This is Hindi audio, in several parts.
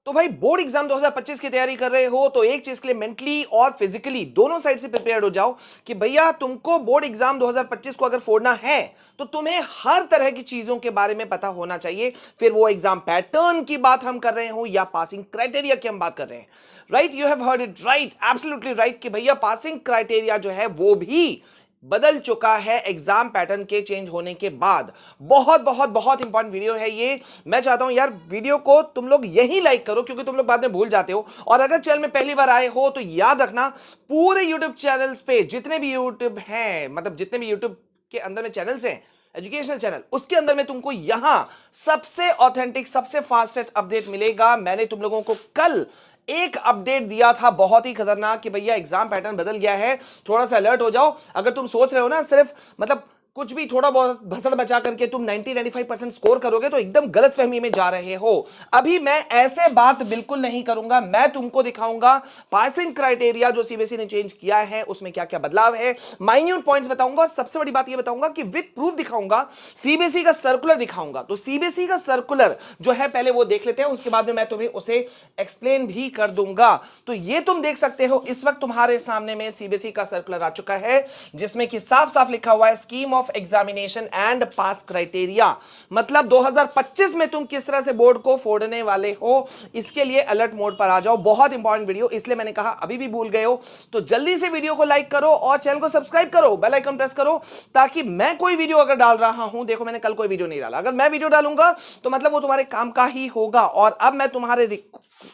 तो भाई बोर्ड एग्जाम 2025 की तैयारी कर रहे हो तो एक चीज के लिए मेंटली और फिजिकली दोनों साइड से प्रिपेयर्ड हो जाओ कि भैया तुमको बोर्ड एग्जाम 2025 को अगर फोड़ना है तो तुम्हें हर तरह की चीजों के बारे में पता होना चाहिए। फिर वो एग्जाम पैटर्न की बात हम कर रहे हो या पासिंग क्राइटेरिया की हम बात कर रहे हैं। Right, you have heard it right, absolutely right कि भैया पासिंग क्राइटेरिया जो है वो भी बदल चुका है एग्जाम पैटर्न के चेंज होने के बाद। बहुत बहुत बहुत इंपॉर्टेंट वीडियो है ये। मैं चाहता हूं यार वीडियो को तुम लोग यही लाइक करो क्योंकि तुम लोग बाद में भूल जाते हो। और अगर चैनल में पहली बार आए हो तो याद रखना पूरे यूट्यूब चैनल्स पे जितने भी यूट्यूब हैं, मतलब जितने भी यूट्यूब के अंदर में चैनल्स हैं एजुकेशनल चैनल, उसके अंदर में तुमको यहां सबसे ऑथेंटिक सबसे फास्टेस्ट अपडेट मिलेगा। मैंने तुम लोगों को कल एक अपडेट दिया था बहुत ही खतरनाक कि भैया एग्जाम पैटर्न बदल गया है, थोड़ा सा अलर्ट हो जाओ। अगर तुम सोच रहे हो ना सिर्फ मतलब कुछ भी थोड़ा बहुत भसड़ बचा करके तुम 90-95% स्कोर करोगे तो एकदम गलत फहमी में जा रहे हो। अभी मैं ऐसे बात बिल्कुल नहीं करूंगा। मैं तुमको दिखाऊंगा पासिंग क्राइटेरिया जो सीबीएसई ने चेंज किया है उसमें क्या क्या बदलाव है, माइन्यूट पॉइंट्स बताऊंगा और सबसे बड़ी बात यह बताऊंगा कि विद प्रूफ दिखाऊंगा, सीबीएसई का सर्कुलर दिखाऊंगा। तो सीबीएसई का सर्कुलर जो है पहले वो देख लेते हैं, उसके बाद में मैं तुम्हें उसे एक्सप्लेन भी कर दूंगा। तो ये तुम देख सकते हो इस वक्त तुम्हारे सामने में सीबीएसई का सर्कुलर आ चुका है जिसमें कि साफ साफ लिखा हुआ है scheme of examination and pass criteria. मतलब 2025 में तुम किस तरह से बोर्ड को फोड़ने वाले हो, इसके लिए अलर्ट मोड पर आ जाओ। बहुत इंपॉर्टेंट वीडियो, इसलिए मैंने कहा अभी भी भूल गए हो तो जल्दी से वीडियो को लाइक करो और चैनल को सब्सक्राइब करो, बेल आइकन प्रेस करो ताकि मैं कोई वीडियो अगर डाल रहा हूं, देखो मैंने कल कोई वीडियो नहीं डाला, अगर मैं वीडियो डालूंगा तो मतलब वो तुम्हारे काम का ही होगा। और अब मैं तुम्हारे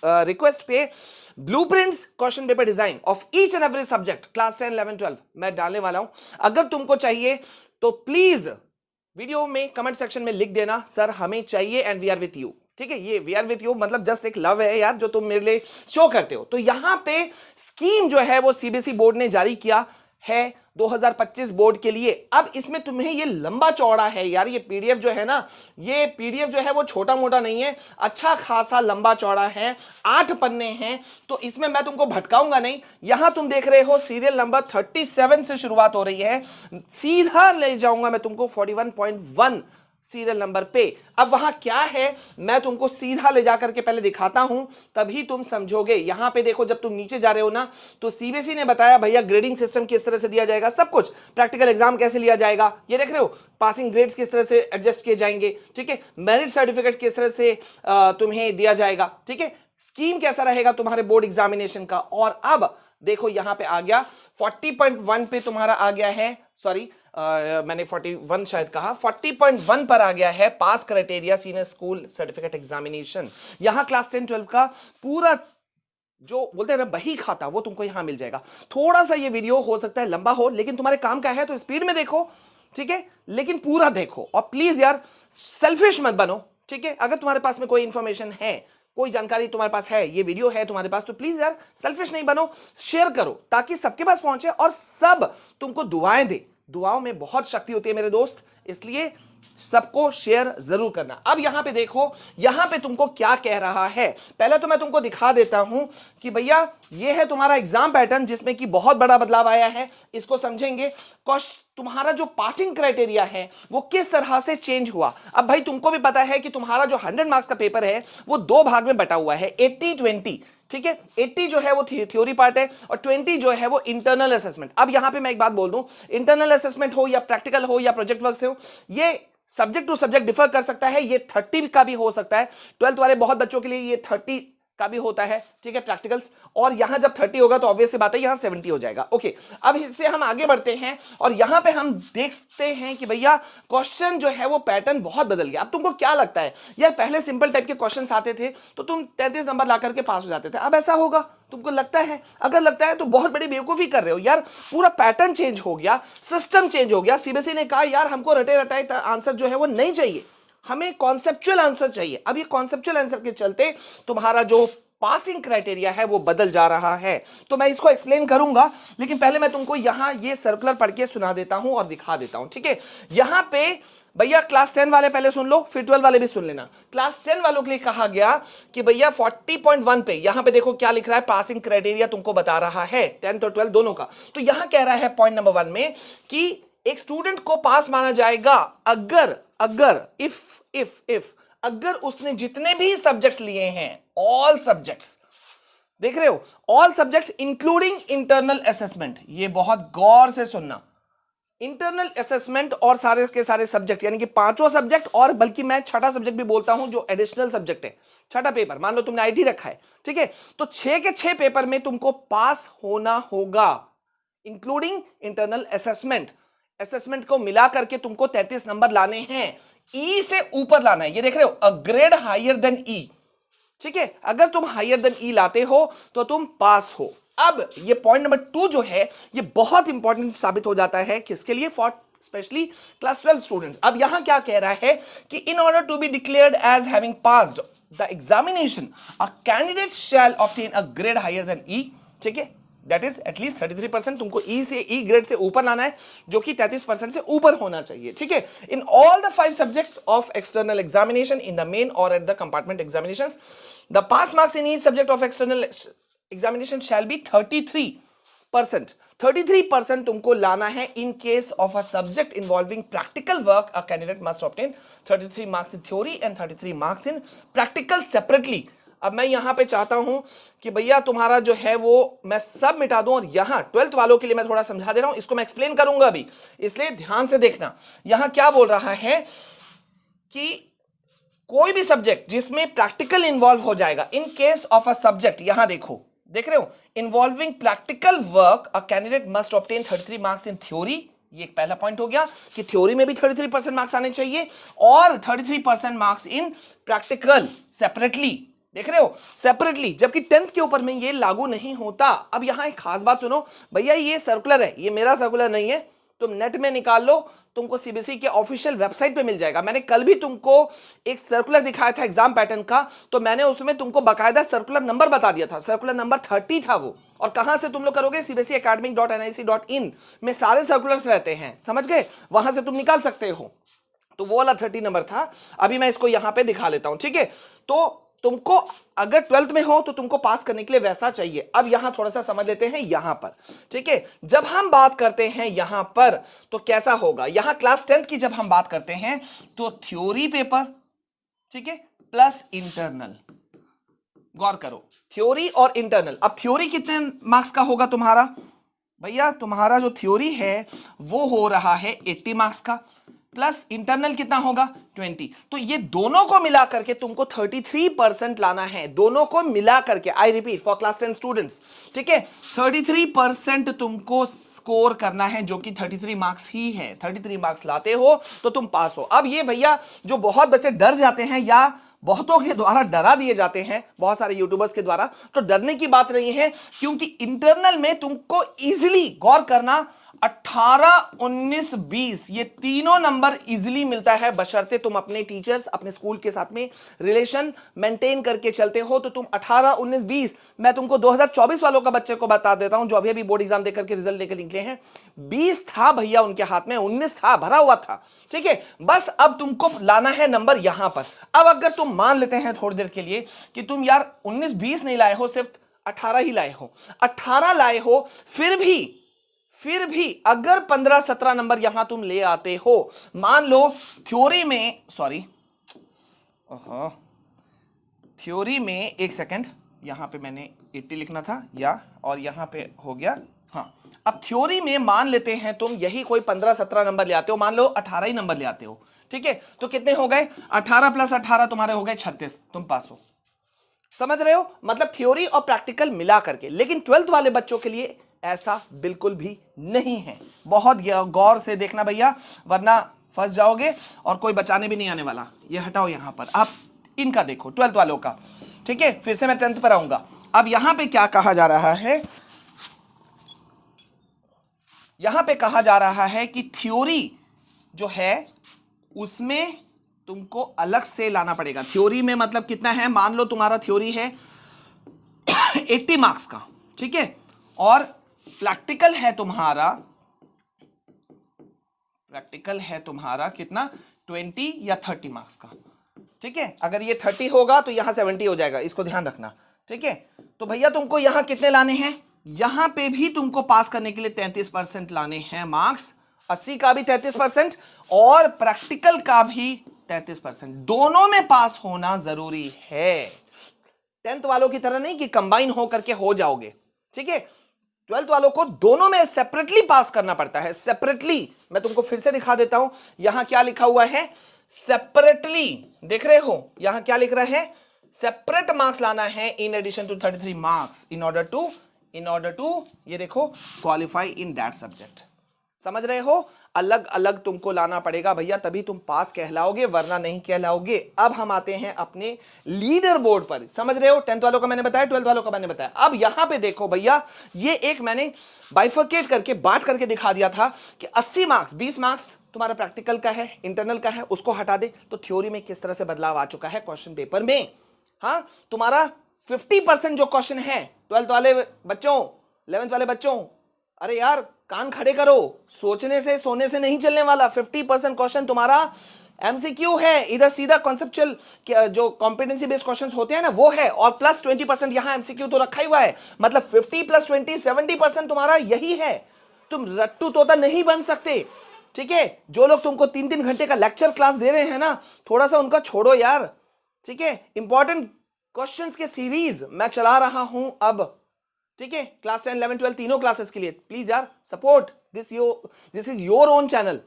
रिक्वेस्ट पे blueprints question paper design of each and every subject class 10, 11, 12 मैं डालने वाला हूं। अगर तुमको चाहिए तो प्लीज वीडियो में कमेंट सेक्शन में लिख देना सर हमें चाहिए and we are with you. ठीक है, ये वी आर विथ यू मतलब जस्ट एक लव है यार जो तुम मेरे लिए शो करते हो। तो यहां पे स्कीम जो है वो सीबीएसई बोर्ड ने जारी किया है 2025 बोर्ड के लिए। अब इसमें तुम्हें ये लंबा चौड़ा है यार, ये पीडीएफ जो है ना, ये पीडीएफ जो है वो छोटा मोटा नहीं है, अच्छा खासा लंबा चौड़ा है, 8 पन्ने हैं। तो इसमें मैं तुमको भटकाऊंगा नहीं। यहां तुम देख रहे हो सीरियल नंबर 37 से शुरुआत हो रही है, सीधा ले जाऊंगा मैं तुमको 41.1 सीरियल नंबर पे। अब वहां क्या है मैं तुमको सीधा ले जाकर के पहले दिखाता हूं तभी तुम समझोगे। यहां पे देखो जब तुम नीचे जा रहे हो ना तो सीबीएसई ने बताया भैया ग्रेडिंग सिस्टम किस तरह से दिया जाएगा, सब कुछ, प्रैक्टिकल एग्जाम कैसे लिया जाएगा, ये देख रहे हो, पासिंग ग्रेड्स किस तरह से एडजस्ट किए जाएंगे, ठीक है, मेरिट सर्टिफिकेट किस तरह से तुम्हें दिया जाएगा, ठीक है, स्कीम कैसा रहेगा तुम्हारे बोर्ड एग्जामिनेशन का। और अब देखो यहां पे आ गया 40.1 पे तुम्हारा आ गया है, सॉरी मैंने 41 शायद कहा, 40.1 पर आ गया है pass criteria senior school certificate examination. यहां क्लास 10, 12 का पूरा जो बोलते हैं ना बही खाता वो तुमको यहां मिल जाएगा। थोड़ा सा ये वीडियो हो सकता है लंबा हो लेकिन तुम्हारे काम का है तो स्पीड में देखो, ठीक है, लेकिन पूरा देखो। और प्लीज यार सेल्फिश मत बनो, ठीक है, अगर तुम्हारे पास में कोई इंफॉर्मेशन है, कोई जानकारी तुम्हारे पास है, ये वीडियो है तुम्हारे पास, तो प्लीज यार सेल्फिश नहीं बनो, शेयर करो ताकि सबके पास पहुंचे और सब तुमको दुआएं दे। दुआओं में बहुत शक्ति होती है मेरे दोस्त, इसलिए सबको शेयर जरूर करना। अब यहां पे देखो, यहां पे तुमको क्या कह रहा है, पहले तो मैं तुमको दिखा देता हूं कि भैया ये है तुम्हारा एग्जाम पैटर्न जिसमें कि बहुत बड़ा बदलाव आया है, इसको समझेंगे। तुम्हारा जो पासिंग क्राइटेरिया है वो किस तरह से चेंज हुआ। अब भाई तुमको भी पता है कि तुम्हारा जो 100 मार्क्स का पेपर है वो 2 भाग में बटा हुआ है, 80-20, ठीक है, 80 जो है वो थ्योरी पार्ट है और 20 जो है वो इंटरनल असेसमेंट। अब यहां पे मैं एक बात बोल दूं, इंटरनल असेसमेंट हो या प्रैक्टिकल हो या प्रोजेक्ट वर्क हो, ये सब्जेक्ट टू सब्जेक्ट डिफर कर सकता है, ये 30 का भी हो सकता है। 12th वाले बहुत बच्चों के लिए ये 30 का भी होता है, ठीक है, प्रैक्टिकल्स। और यहां जब 30 होगा तो ऑब्वियस सी बात है यहां 70 हो जाएगा। ओके, अब इससे हम आगे बढ़ते हैं और यहां पे हम देखते हैं कि भैया क्वेश्चन जो है वो पैटर्न बहुत बदल गया। अब तुमको क्या लगता है यार पहले सिंपल टाइप के क्वेश्चंस आते थे तो तुम 33 नंबर ला करके पास हो जाते थे, अब ऐसा होगा तुमको लगता है? अगर लगता है तो बहुत बड़ी बेवकूफी कर रहे हो यार। पूरा पैटर्न चेंज हो गया, सिस्टम चेंज हो गया। सीबीएसई ने कहा यार हमको रटे रटाए आंसर जो है वो नहीं चाहिए, हमें कॉन्सेप्चुअल आंसर चाहिए। अब ये कॉन्सेप्चुअल आंसर के चलते तुम्हारा जो पासिंग क्राइटेरिया है वो बदल जा रहा है। तो मैं इसको एक्सप्लेन करूंगा लेकिन पहले मैं तुमको यहां ये सर्कुलर पढ़ के सुना देता हूं और दिखा देता हूं, ठीक है। यहां पे भैया क्लास 10 वाले पहले सुन लो, फिर 12 वाले भी सुन लेना। क्लास 10 वालों के लिए कहा गया कि भैया 40.1 पे यहां पे देखो क्या लिख रहा है, पासिंग क्राइटेरिया तुमको बता रहा है 10th और 12 दोनों का। तो यहां कह रहा है पॉइंट नंबर 1 में कि एक स्टूडेंट को पास माना जाएगा अगर अगर उसने जितने भी सब्जेक्ट्स लिए हैं, ऑल सब्जेक्ट्स, देख रहे हो, all subject including internal assessment, ये बहुत गौर से सुनना, इंटरनल असेसमेंट और सारे के सारे सब्जेक्ट, यानी कि पांचों सब्जेक्ट, और बल्कि मैं छठा सब्जेक्ट भी बोलता हूं जो एडिशनल सब्जेक्ट है, छठा पेपर, मान लो तुमने आईटी रखा है, ठीक है, तो 6 के 6 पेपर में तुमको पास होना होगा, इंक्लूडिंग इंटरनल असेसमेंट। असेसमेंट को मिला करके तुमको 33 नंबर लाने हैं, ई से ऊपर लाना है, ये देख रहे हो, अ ग्रेड हायर देन ई, ठीक है, अगर तुम हायर देन ई लाते हो तो तुम पास हो। अब ये पॉइंट नंबर 2 जो है ये बहुत इंपॉर्टेंट साबित हो जाता है, किसके लिए, फॉर स्पेशली क्लास 12 स्टूडेंट्स। अब यहां क्या कह रहा है कि in order to be declared as having passed the examination a candidate shall obtain a grade higher than E, ठीक है, दैट इज एटलीस्ट 33%, तुमको ई से, ई ग्रेड से ऊपर लाना है, जो कि 33% से ऊपर होना चाहिए, ठीक है, in all the 5 subjects of external examination in the main और at the compartment examinations the pass marks in each subject of external examination shall be 33%। 33% तुमको लाना है in case of a subject involving practical work, a candidate must obtain 33 marks in theory and 33 marks in practical separately. अब मैं यहां पे चाहता हूं कि भैया तुम्हारा जो है वो मैं सब मिटा दूं, और यहां 12th वालों के लिए मैं थोड़ा समझा दे रहा हूं, इसको मैं एक्सप्लेन करूंगा अभी, इसलिए ध्यान से देखना। यहां क्या बोल रहा है कि कोई भी सब्जेक्ट जिसमें प्रैक्टिकल इन्वॉल्व हो जाएगा, इन केस ऑफ अ सब्जेक्ट, यहां देखो, देख रहे हो, involving practical work, a candidate must obtain 33 marks in theory, ये एक पहला पॉइंट हो गया कि थ्योरी में भी 33% मार्क्स आने चाहिए, और 33% मार्क्स इन प्रैक्टिकल सेपरेटली, देख रहे हो, सेपरेटली, जबकि 10th के ऊपर में ये लागू नहीं होता। अब यहां एक खास बात सुनो भैया, ये सर्कुलर है, ये मेरा सर्कुलर नहीं है, तुम नेट में निकाल लो, तुमको सीबीएसई के ऑफिशियल वेबसाइट पे मिल जाएगा। मैंने कल भी तुमको एक सर्कुलर दिखाया था एग्जाम पैटर्न का, तो मैंने उसमें तुमको बकायदा सर्कुलर नंबर बता दिया था, सर्कुलर नंबर 30 था वो। और कहां से तुम लोग करोगे, cbseacademic.nic.in में सारे सर्कुलर्स रहते हैं, समझ गए, वहां से तुम निकाल सकते हो। तो वो वाला 30 नंबर था, अभी मैं इसको यहां पे दिखा लेता हूं, ठीक है। तो तुमको अगर 12th में हो तो तुमको पास करने के लिए वैसा चाहिए। अब यहां थोड़ा सा समझ लेते हैं यहां पर, ठीक है, जब हम बात करते हैं यहां पर तो कैसा होगा, यहां क्लास 10th की जब हम बात करते हैं तो थ्योरी पेपर, ठीक है, प्लस इंटरनल, गौर करो, थ्योरी और इंटरनल। अब थ्योरी कितने मार्क्स का होगा तुम्हारा, भैया तुम्हारा जो थ्योरी है वो हो रहा है 80 मार्क्स का, प्लस इंटरनल कितना होगा 20। तो ये दोनों को मिला करके तुमको 33% लाना है, दोनों को मिला करके, I repeat for class 10 students, ठीक है, 33% तुमको स्कोर करना है, जो कि 33 मार्क्स ही है। 33 मार्क्स लाते हो तो तुम पास हो। अब ये भैया जो बहुत बच्चे डर जाते हैं या बहुतों के द्वारा डरा दिए जाते हैं, बहुत सारे यूट्यूबर्स के द्वारा, तो डरने की बात नहीं है, क्योंकि इंटरनल में तुमको इजीली, गौर करना, 18, 19, 20 ये तीनों नंबर इजीली मिलता है, बशर्ते तुम अपने टीचर्स, अपने स्कूल के साथ में रिलेशन मेंटेन करके चलते हो, तो तुम 18, 19, 20, मैं तुमको 2024 वालों का बच्चे को बता देता हूं जो अभी अभी बोर्ड एग्जाम देकर के रिजल्ट लेकर निकले हैं, 20 था भैया उनके हाथ में, 19 था, भरा हुआ था, ठीक है। बस अब तुमको लाना है नंबर यहां पर। अब अगर तुम मान लेते हैं थोड़ी देर के लिए कि तुम यार 19, 20 नहीं लाए हो, सिर्फ 18 ही लाए हो, 18 लाए हो, फिर भी अगर 15, 17 नंबर यहां तुम ले आते हो, मान लो थ्योरी में, थ्योरी में, एक सेकंड, यहां पे मैंने 80 लिखना था या, और यहां पे हो गया, हाँ। अब थ्योरी में मान लेते हैं तुम यही कोई 15, 17 नंबर ले आते हो, मान लो 18 ही नंबर ले आते हो, ठीक है, तो कितने हो गए, 18 प्लस 18 तुम्हारे हो गए 36, तुम पास हो। समझ रहे हो, मतलब थ्योरी और प्रैक्टिकल मिला करके। लेकिन 12th वाले बच्चों के लिए ऐसा बिल्कुल भी नहीं है, बहुत गौर से देखना भैया, वरना फंस जाओगे और कोई बचाने भी नहीं आने वाला। ये हटाओ यहां पर, आप इनका देखो 12th वालों का, ठीक है, फिर से मैं 10th पर आऊंगा। अब यहां पे क्या कहा जा रहा है, यहां पे कहा जा रहा है कि थ्योरी जो है उसमें तुमको अलग से लाना पड़ेगा। थ्योरी में मतलब कितना है, मान लो तुम्हारा थ्योरी है 80 मार्क्स का, ठीक है, और प्रैक्टिकल है तुम्हारा कितना, 20 या 30 मार्क्स का, ठीक है। अगर ये 30 होगा तो यहां 70 हो जाएगा, इसको ध्यान रखना, ठीक है। तो भैया तुमको यहां कितने लाने हैं, यहां पे भी तुमको पास करने के लिए 33% लाने हैं मार्क्स, 80 का भी 33% और प्रैक्टिकल का भी 33%, दोनों में पास होना जरूरी है। 10th वालों की तरह नहीं कि कंबाइन हो करके हो जाओगे, ठीक है। 12th वालों को दोनों में सेपरेटली पास करना पड़ता है, सेपरेटली। मैं तुमको फिर से दिखा देता हूं, यहां क्या लिखा हुआ है, सेपरेटली। देख रहे हो यहां क्या लिख रहा है, सेपरेट मार्क्स लाना है in addition to 33 marks in order to ये देखो क्वालिफाई इन दैट सब्जेक्ट। समझ रहे हो, अलग अलग तुमको लाना पड़ेगा भैया, तभी तुम पास कहलाओगे, वरना नहीं कहलाओगे। अब हम आते हैं अपने लीडर बोर्ड पर। समझ रहे हो, 10th वालों का मैंने बताया, 12th वालों का मैंने बताया। अब यहां पे देखो भैया, ये एक मैंने बाइफरकेट करके बांट करके दिखा दिया था कि 80 मार्क्स, 20 मार्क्स तुम्हारा प्रैक्टिकल का है, इंटरनल का है, उसको हटा दे तो थ्योरी में किस तरह से बदलाव आ चुका है क्वेश्चन पेपर में। हाँ, तुम्हारा 50% जो क्वेश्चन है 12th वाले बच्चों, 11th वाले बच्चों, अरे यार कान खड़े करो, सोचने से सोने से नहीं चलने वाला। 50% क्वेश्चन तुम्हारा एमसीक्यू है, इधर सीधा कॉन्सेप्चुअल जो कॉम्पिटेंसी बेस्ड क्वेश्चंस होते हैं ना वो है, और प्लस 20% यहां एमसीक्यू तो रखा ही हुआ है, मतलब 50 + 20 70% तुम्हारा यही है। तुम रट्टू तोता नहीं बन सकते, ठीक है। जो लोग तुमको 3-3 घंटे का लेक्चर क्लास दे रहे हैं ना, थोड़ा सा उनका छोड़ो यार, ठीक है। इंपॉर्टेंट क्वेश्चंस के सीरीज मैं चला रहा हूं अब, ठीक है, क्लास 10, 11, 12 तीनों क्लासेस के लिए। प्लीज यार support this is your own channel,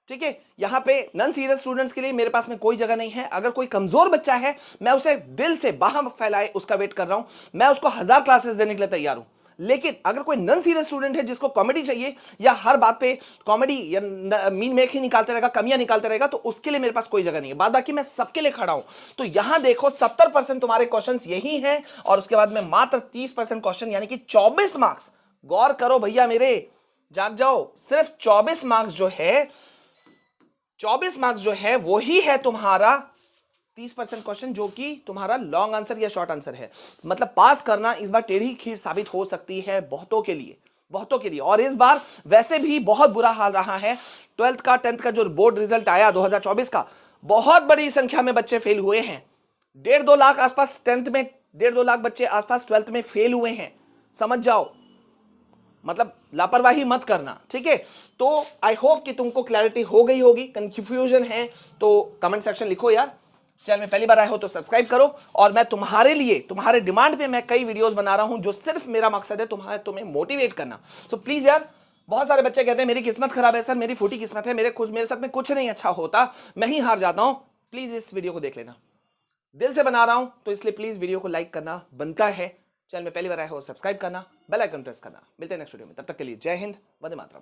ठीक है। यहां पे नॉन सीरियस स्टूडेंट्स के लिए मेरे पास में कोई जगह नहीं है। अगर कोई कमजोर बच्चा है, मैं उसे दिल से बाहर फैलाए उसका वेट कर रहा हूं, मैं उसको 1000 क्लासेस देने के लिए तैयार हूं। लेकिन अगर कोई नॉन सीरियस स्टूडेंट है जिसको कॉमेडी चाहिए, या हर बात पे कॉमेडी या मीन मेक ही निकालते रहेगा, कमियां निकालते रहेगा, तो उसके लिए मेरे पास कोई जगह नहीं है। बाद बाकी मैं सबके लिए खड़ा हूं। तो यहां देखो 70% तुम्हारे क्वेश्चंस यही हैं, और उसके बाद में मात्र 30% क्वेश्चन यानी कि 24 मार्क्स। गौर करो भैया मेरे, जाग जाओ, सिर्फ 24 मार्क्स जो है, 24 मार्क्स जो है वो ही है तुम्हारा 30% क्वेश्चन, जो कि तुम्हारा लॉन्ग आंसर या शॉर्ट आंसर है। मतलब पास करना इस बार टेढ़ी खीर साबित हो सकती है बहुतों के लिए, बहुतों के लिए। और इस बार वैसे भी बहुत बुरा हाल रहा है। 12th का 10th का जो बोर्ड रिजल्ट आया 2024 का, बहुत बड़ी संख्या में बच्चे फेल हुए हैं। 1.5-2 लाख आसपास 10th में, 1.5-2 लाख बच्चे आसपास 12th में फेल हुए हैं। समझ जाओ, मतलब लापरवाही मत करना, ठीक है। तो आई होप कि तुमको क्लैरिटी हो गई होगी। कंफ्यूजन है तो कमेंट सेक्शन लिखो यार। चैनल में पहली बार आए हो तो सब्सक्राइब करो, और मैं तुम्हारे लिए, तुम्हारे डिमांड पे मैं कई वीडियोस बना रहा हूं, जो सिर्फ मेरा मकसद है तुम्हें मोटिवेट करना। सो प्लीज यार, बहुत सारे बच्चे कहते हैं मेरी किस्मत खराब है सर, मेरी फूटी किस्मत है, मेरे साथ में कुछ नहीं अच्छा होता, मैं ही हार जाता हूं। प्लीज इस वीडियो को देख लेना, दिल से बना रहा हूं, तो इसलिए प्लीज वीडियो को लाइक करना बनता है। चैनल में पहली बार आए हो सब्सक्राइब करना, बेल आइकन प्रेस करना। मिलते हैं नेक्स्ट वीडियो में, तब तक के लिए जय हिंद, वंदे मातरम।